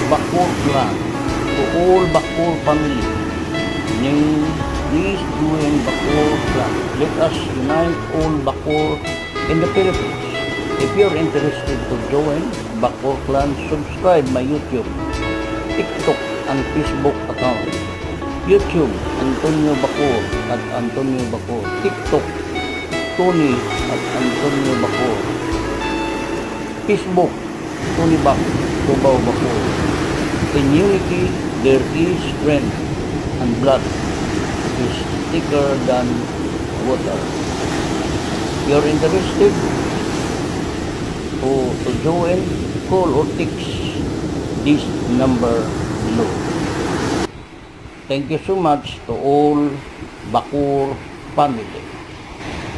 Bacoor clan, to all Bacoor family, please join Bacoor clan. Let us unite all Bacoor in the Philippines. If you're interested to join Bacoor clan, subscribe my YouTube, TikTok, and Facebook account. YouTube, Antonio Bacoor at Antonio Bacoor. TikTok, Tony at Antonio Bacoor. Facebook, Tony Bac, Cubao Bacoor. In unity, there is strength, and blood is thicker than water. If you're interested to join, call or text this number below. Thank you so much to all Bacoor family.